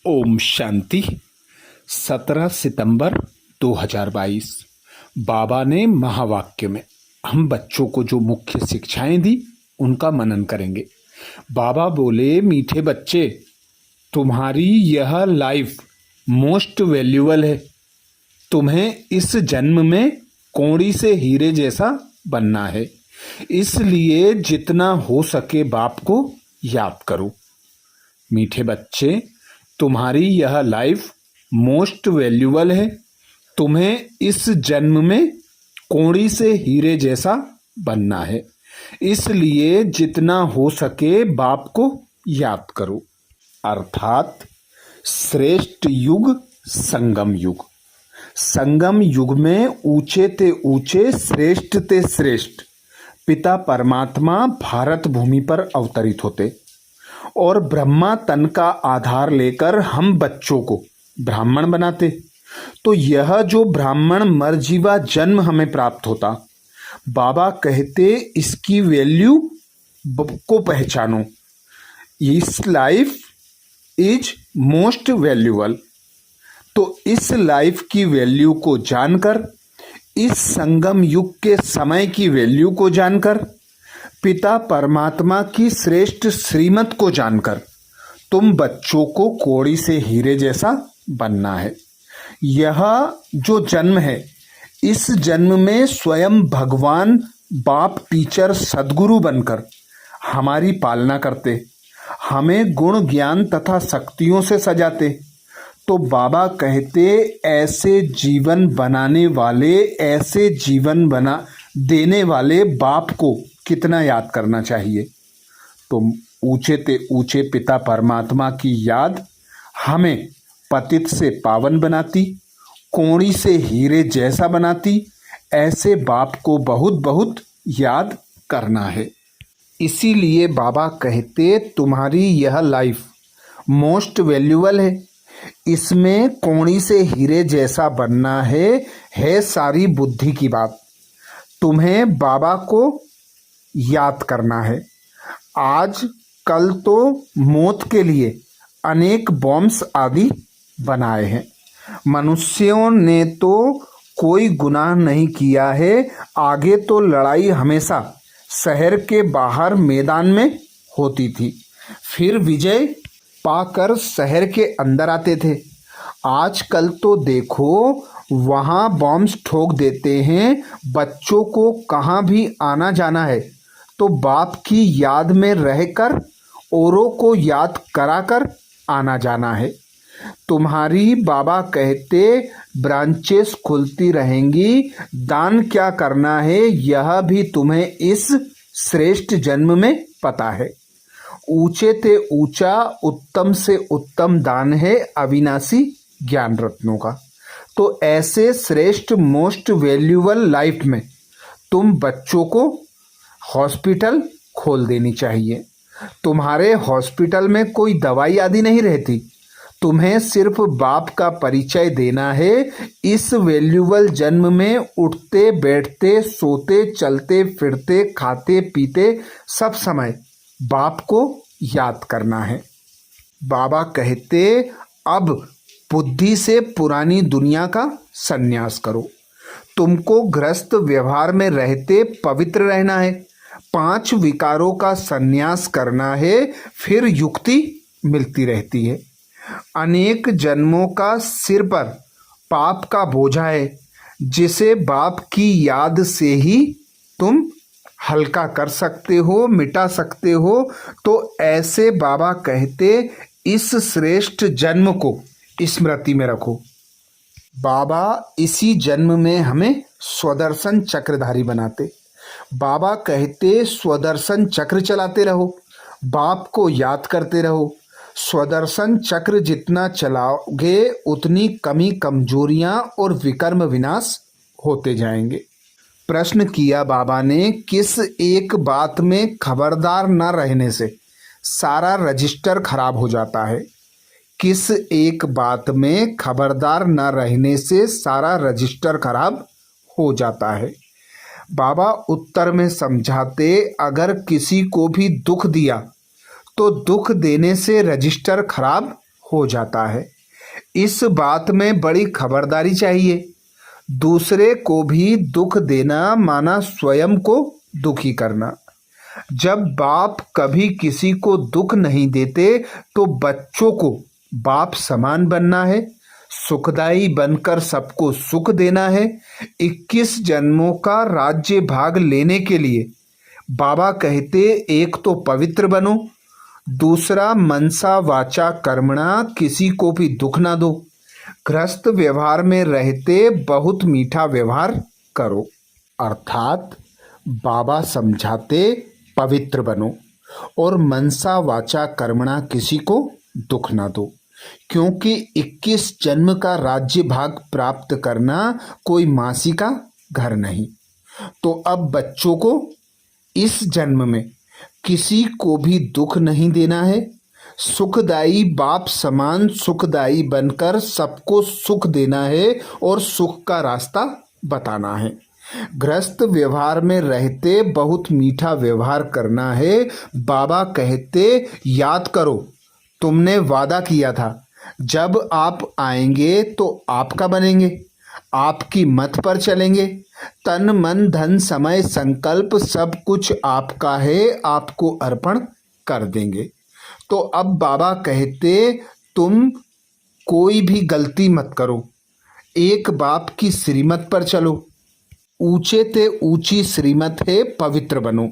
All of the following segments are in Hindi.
ओम शांति। 17 सितंबर 2022। बाबा ने महावाक्य में हम बच्चों को जो मुख्य शिक्षाएं दी उनका मनन करेंगे। बाबा बोले, मीठे बच्चे, तुम्हारी यह लाइफ मोस्ट वैल्यूबल है। तुम्हें इस जन्म में कौड़ी से हीरे जैसा बनना है, इसलिए जितना हो सके बाप को याद करो। मीठे बच्चे, तुम्हारी यह लाइफ मोस्ट वैल्यूबल है। तुम्हें इस जन्म में कौड़ी से हीरे जैसा बनना है, इसलिए जितना हो सके बाप को याद करो। अर्थात श्रेष्ठ युग संगम युग। संगम युग में ऊंचे ते ऊंचे, श्रेष्ठ ते श्रेष्ठ पिता परमात्मा भारत भूमि पर अवतरित होते और ब्रह्मा तन का आधार लेकर हम बच्चों को ब्राह्मण बनाते। तो यह जो ब्राह्मण मरजीवा जन्म हमें प्राप्त होता, बाबा कहते इसकी वैल्यू को पहचानो। इस लाइफ इज मोस्ट वैल्यूबल। तो इस लाइफ की वैल्यू को जानकर, इस संगम युग के समय की वैल्यू को जानकर, पिता परमात्मा की श्रेष्ठ श्रीमत को जानकर तुम बच्चों को कौड़ी से हीरे जैसा बनना है। यह जो जन्म है, इस जन्म में स्वयं भगवान बाप टीचर सद्गुरु बनकर हमारी पालना करते, हमें गुण ज्ञान तथा शक्तियों से सजाते। तो बाबा कहते ऐसे जीवन बनाने वाले, ऐसे जीवन बना देने वाले बाप को कितना याद करना चाहिए। तो ऊंचे ते ऊंचे पिता परमात्मा की याद हमें पतित से पावन बनाती, कौड़ी से हीरे जैसा बनाती। ऐसे बाप को बहुत बहुत याद करना है। इसीलिए बाबा कहते तुम्हारी यह लाइफ मोस्ट वैल्यूबल है। इसमें कौड़ी से हीरे जैसा बनना है सारी बुद्धि की बात। तुम्हें बाबा को याद करना है। आज कल तो मौत के लिए अनेक बॉम्ब्स आदि बनाए हैं। मनुष्यों ने तो कोई गुनाह नहीं किया है। आगे तो लड़ाई हमेशा शहर के बाहर मैदान में होती थी, फिर विजय पाकर शहर के अंदर आते थे। आजकल तो देखो वहाँ बॉम्ब्स ठोक देते हैं। बच्चों को कहाँ भी आना जाना है तो बाप की याद में रहकर, औरों को याद कराकर आना जाना है। तुम्हारी बाबा कहते ब्रांचेस खुलती रहेंगी। दान क्या करना है यह भी तुम्हें इस श्रेष्ठ जन्म में पता है। ऊंचे ते ऊंचा, उत्तम से उत्तम दान है अविनाशी ज्ञान रत्नों का। तो ऐसे श्रेष्ठ मोस्ट वैल्यूबल लाइफ में तुम बच्चों को हॉस्पिटल खोल देनी चाहिए। तुम्हारे हॉस्पिटल में कोई दवाई आदि नहीं रहती। तुम्हें सिर्फ बाप का परिचय देना है। इस वैल्यूबल जन्म में उठते बैठते, सोते चलते फिरते, खाते पीते सब समय बाप को याद करना है। बाबा कहते अब बुद्धि से पुरानी दुनिया का संन्यास करो। तुमको गृहस्थ व्यवहार में रहते पवित्र रहना है। 5 विकारों का संन्यास करना है, फिर युक्ति मिलती रहती है। अनेक जन्मों का सिर पर पाप का बोझा है, जिसे बाप की याद से ही तुम हल्का कर सकते हो, मिटा सकते हो। तो ऐसे बाबा कहते इस श्रेष्ठ जन्म को स्मृति में रखो। बाबा इसी जन्म में हमें स्वदर्शन चक्रधारी बनाते। बाबा कहते स्वदर्शन चक्र चलाते रहो, बाप को याद करते रहो। स्वदर्शन चक्र जितना चलाओगे उतनी कमी, कमजोरियां और विकर्म विनाश होते जाएंगे। प्रश्न किया बाबा ने, किस एक बात में खबरदार न रहने से सारा रजिस्टर खराब हो जाता है? किस एक बात में खबरदार न रहने से सारा रजिस्टर खराब हो जाता है? बाबा उत्तर में समझाते, अगर किसी को भी दुख दिया तो दुख देने से रजिस्टर खराब हो जाता है। इस बात में बड़ी खबरदारी चाहिए। दूसरे को भी दुख देना माना स्वयं को दुखी करना। जब बाप कभी किसी को दुख नहीं देते तो बच्चों को बाप समान बनना है, सुखदाई बनकर सबको सुख देना है। 21 जन्मों का राज्य भाग लेने के लिए बाबा कहते, एक तो पवित्र बनो, दूसरा मनसा वाचा कर्मणा किसी को भी दुख ना दो, गृहस्थ व्यवहार में रहते बहुत मीठा व्यवहार करो। अर्थात बाबा समझाते पवित्र बनो और मनसा वाचा कर्मणा किसी को दुख ना दो, क्योंकि 21 जन्म का राज्य भाग प्राप्त करना कोई मासी का घर नहीं। तो अब बच्चों को इस जन्म में किसी को भी दुख नहीं देना है, सुखदाई बाप समान सुखदाई बनकर सबको सुख देना है और सुख का रास्ता बताना है। गृहस्थ व्यवहार में रहते बहुत मीठा व्यवहार करना है। बाबा कहते, याद करो तुमने वादा किया था जब आप आएंगे तो आपका बनेंगे, आपकी मत पर चलेंगे, तन मन धन समय संकल्प सब कुछ आपका है, आपको अर्पण कर देंगे। तो अब बाबा कहते, तुम कोई भी गलती मत करो, एक बाप की श्रीमत पर चलो, ऊंचे ते ऊंची श्रीमत है, पवित्र बनो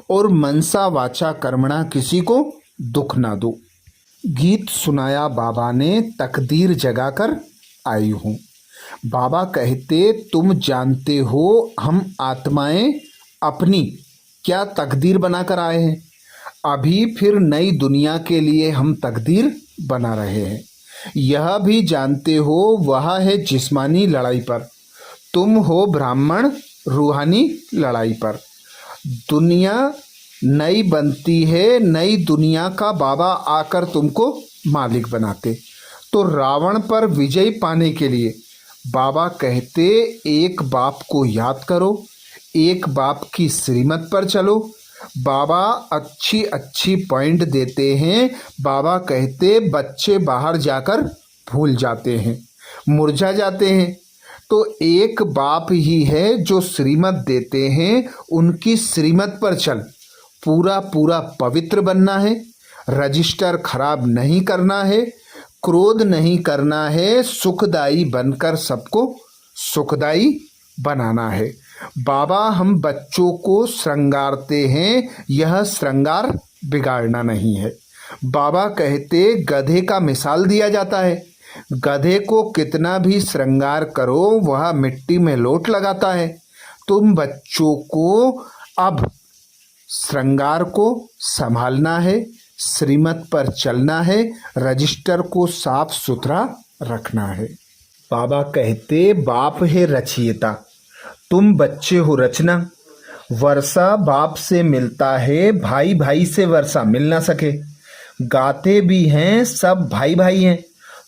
और मनसा वाचा कर्मणा किसी को दुख ना दो। गीत सुनाया बाबा ने, तकदीर जगाकर आई हूँ। बाबा कहते, तुम जानते हो हम आत्माएं अपनी क्या तकदीर बनाकर आए हैं। अभी फिर नई दुनिया के लिए हम तकदीर बना रहे हैं। यह भी जानते हो वह है जिस्मानी लड़ाई पर, तुम हो ब्राह्मण रूहानी लड़ाई पर। दुनिया नई बनती है, नई दुनिया का बाबा आकर तुमको मालिक बनाते। तो रावण पर विजय पाने के लिए बाबा कहते, एक बाप को याद करो, एक बाप की श्रीमत पर चलो। बाबा अच्छी अच्छी पॉइंट देते हैं। बाबा कहते, बच्चे बाहर जाकर भूल जाते हैं, मुरझा जाते हैं, तो एक बाप ही है जो श्रीमत देते हैं, उनकी श्रीमत पर चल। पूरा पूरा पवित्र बनना है, रजिस्टर खराब नहीं करना है, क्रोध नहीं करना है, सुखदाई बनकर सबको सुखदाई बनाना है। बाबा हम बच्चों को श्रृंगारते हैं, यह श्रृंगार बिगाड़ना नहीं है। बाबा कहते, गधे का मिसाल दिया जाता है, गधे को कितना भी श्रृंगार करो वह मिट्टी में लोट लगाता है। तुम बच्चों को अब श्रृंगार को संभालना है, श्रीमत पर चलना है, रजिस्टर को साफ सुथरा रखना है। बाबा कहते, बाप है रचयिता, तुम बच्चे हो रचना। वर्षा बाप से मिलता है, भाई भाई से वर्षा मिल ना सके। गाते भी हैं, सब भाई भाई हैं,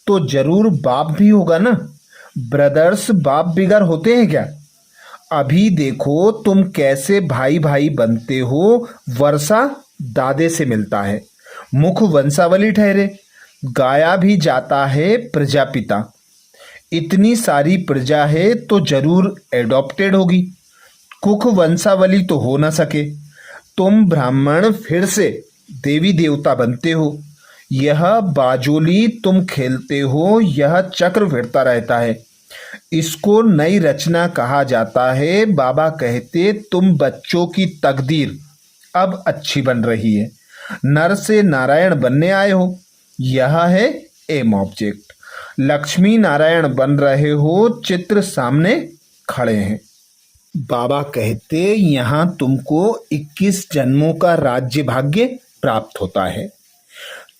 तो जरूर बाप भी होगा ना। ब्रदर्स बाप बिगर होते हैं क्या? अभी देखो तुम कैसे भाई भाई बनते हो। वर्षा दादे से मिलता है, मुख वंशावली ठहरे, गाया भी जाता है प्रजापिता। इतनी सारी प्रजा है तो जरूर एडॉप्टेड होगी, कुख वंशावली तो हो ना सके। तुम ब्राह्मण फिर से देवी देवता बनते हो। यह बाजोली तुम खेलते हो, यह चक्र फिरता रहता है, इसको नई रचना कहा जाता है। बाबा कहते, तुम बच्चों की तकदीर अब अच्छी बन रही है, नर से नारायण बनने आए हो, यह है एम ऑब्जेक्ट। लक्ष्मी नारायण बन रहे हो, चित्र सामने खड़े हैं। बाबा कहते, यहाँ तुमको 21 जन्मों का राज्य भाग्य प्राप्त होता है।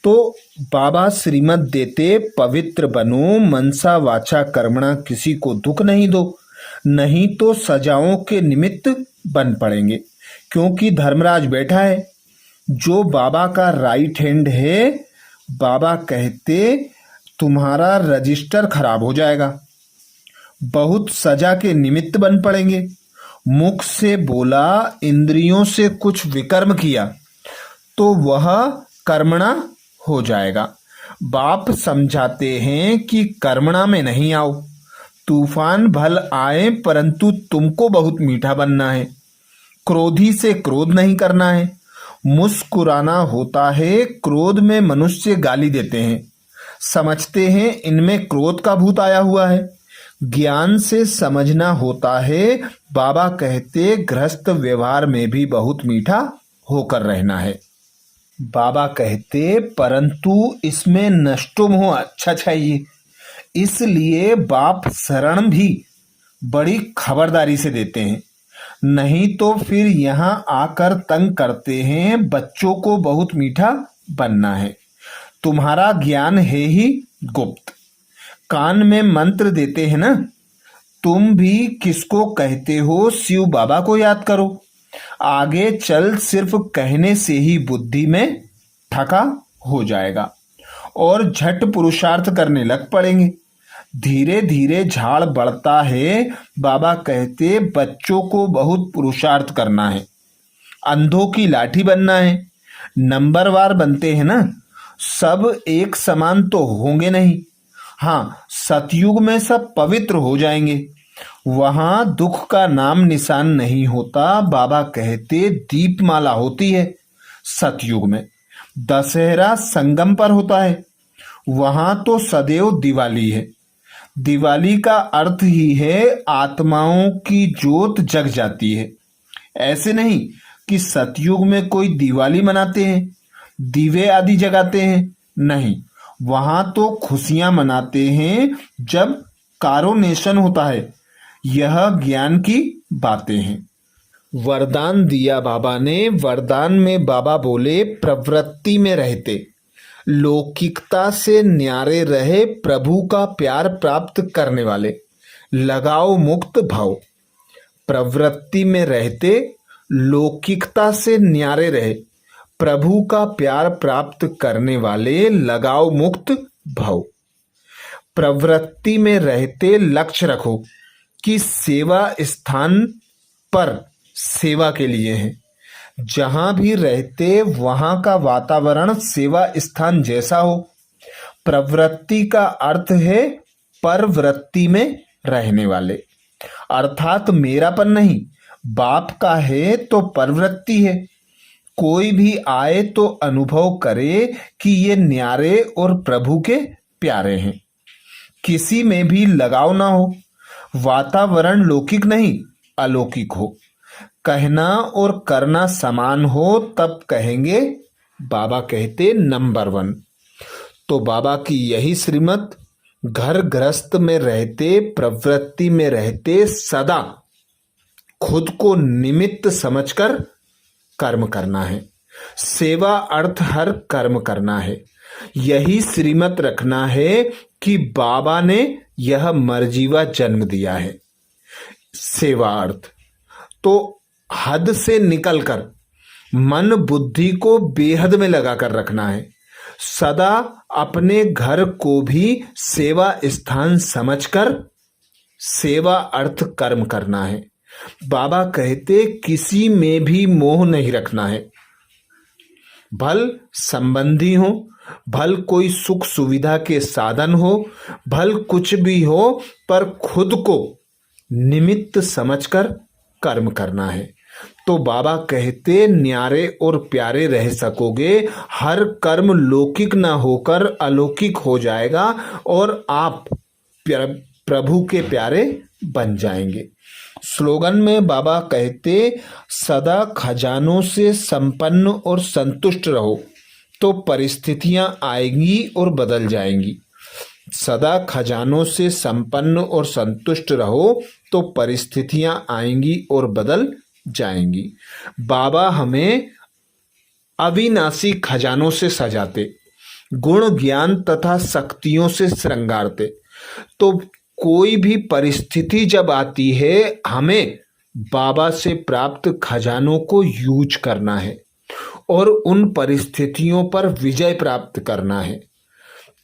तो बाबा श्रीमत देते, पवित्र बनो, मनसा वाचा कर्मणा किसी को दुख नहीं दो, नहीं तो सजाओं के निमित्त बन पड़ेंगे। क्योंकि धर्मराज बैठा है जो बाबा का राइट हैंड है। बाबा कहते, तुम्हारा रजिस्टर खराब हो जाएगा, बहुत सजा के निमित्त बन पड़ेंगे। मुख से बोला, इंद्रियों से कुछ विकर्म किया तो वह कर्मणा हो जाएगा। बाप समझाते हैं कि कर्मणा में नहीं आओ, तूफान भल आए परंतु तुमको बहुत मीठा बनना है, क्रोधी से क्रोध नहीं करना है, मुस्कुराना होता है। क्रोध में मनुष्य गाली देते हैं, समझते हैं इनमें क्रोध का भूत आया हुआ है। ज्ञान से समझना होता है। बाबा कहते गृहस्थ व्यवहार में भी बहुत मीठा होकर रहना है। बाबा कहते परंतु इसमें नष्टुम हो अच्छा चाहिए, इसलिए बाप शरण भी बड़ी खबरदारी से देते हैं, नहीं तो फिर यहाँ आकर तंग करते हैं। बच्चों को बहुत मीठा बनना है, तुम्हारा ज्ञान है ही गुप्त, कान में मंत्र देते हैं ना, तुम भी किसको कहते हो, शिव बाबा को याद करो। आगे चल सिर्फ कहने से ही बुद्धि में ठका हो जाएगा और झट पुरुषार्थ करने लग पड़ेंगे। धीरे धीरे झाड़ बढ़ता है। बाबा कहते बच्चों को बहुत पुरुषार्थ करना है, अंधों की लाठी बनना है। नंबरवार बनते हैं ना, सब एक समान तो होंगे नहीं। हाँ, सतयुग में सब पवित्र हो जाएंगे, वहां दुख का नाम निशान नहीं होता। बाबा कहते दीपमाला होती है सतयुग में, दशहरा संगम पर होता है, वहां तो सदैव दिवाली है। दिवाली का अर्थ ही है आत्माओं की ज्योत जग जाती है। ऐसे नहीं कि सतयुग में कोई दिवाली मनाते हैं, दीवे आदि जगाते हैं, नहीं, वहां तो खुशियां मनाते हैं जब कारोनेशन होता है। यह ज्ञान की बातें हैं। वरदान दिया बाबा ने। वरदान में बाबा बोले प्रवृत्ति में रहते लौकिकता से न्यारे रहे, प्रभु का प्यार प्राप्त करने वाले लगाओ मुक्त भाव। प्रवृत्ति में रहते लौकिकता से न्यारे रहे, प्रभु का प्यार प्राप्त करने वाले लगाओ मुक्त भाव। प्रवृत्ति में रहते लक्ष्य रखो कि सेवा स्थान पर सेवा के लिए है। जहां भी रहते वहां का वातावरण सेवा स्थान जैसा हो। प्रवृत्ति का अर्थ है परवृत्ति में रहने वाले, अर्थात मेरापन नहीं, बाप का है तो परवृत्ति है। कोई भी आए तो अनुभव करे कि ये न्यारे और प्रभु के प्यारे हैं, किसी में भी लगाव ना हो। वातावरण लौकिक नहीं अलौकिक हो, कहना और करना समान हो, तब कहेंगे। बाबा कहते नंबर 1। तो बाबा की यही श्रीमत, घर गृहस्थ में रहते प्रवृत्ति में रहते सदा खुद को निमित्त समझकर कर्म करना है। सेवा अर्थ हर कर्म करना है। यही श्रीमत रखना है कि बाबा ने यह मर्जीवा जन्म दिया है। सेवा अर्थ तो हद से निकलकर मन बुद्धि को बेहद में लगाकर रखना है। सदा अपने घर को भी सेवा स्थान समझकर सेवा अर्थ कर्म करना है। बाबा कहते किसी में भी मोह नहीं रखना है, भल संबंधी हो, भल कोई सुख सुविधा के साधन हो, भल कुछ भी हो, पर खुद को निमित्त समझकर कर्म करना है। तो बाबा कहते न्यारे और प्यारे रह सकोगे। हर कर्म लौकिक न होकर अलौकिक हो जाएगा और आप प्रभु के प्यारे बन जाएंगे। स्लोगन में बाबा कहते सदा खजानों से संपन्न और संतुष्ट रहो तो परिस्थितियां आएंगी और बदल जाएंगी। सदा खजानों से संपन्न और संतुष्ट रहो तो परिस्थितियां आएंगी और बदल जाएंगी। बाबा हमें अविनाशी खजानों से सजाते, गुण ज्ञान तथा शक्तियों से श्रृंगारते। तो कोई भी परिस्थिति जब आती है, हमें बाबा से प्राप्त खजानों को यूज करना है और उन परिस्थितियों पर विजय प्राप्त करना है।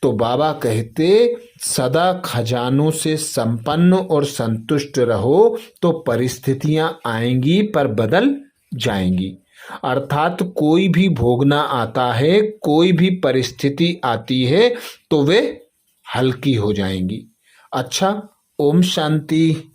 तो बाबा कहते सदा खजानों से संपन्न और संतुष्ट रहो तो परिस्थितियां आएंगी पर बदल जाएंगी। अर्थात कोई भी भोगना आता है, कोई भी परिस्थिति आती है तो वे हल्की हो जाएंगी। अच्छा, ओम शांति।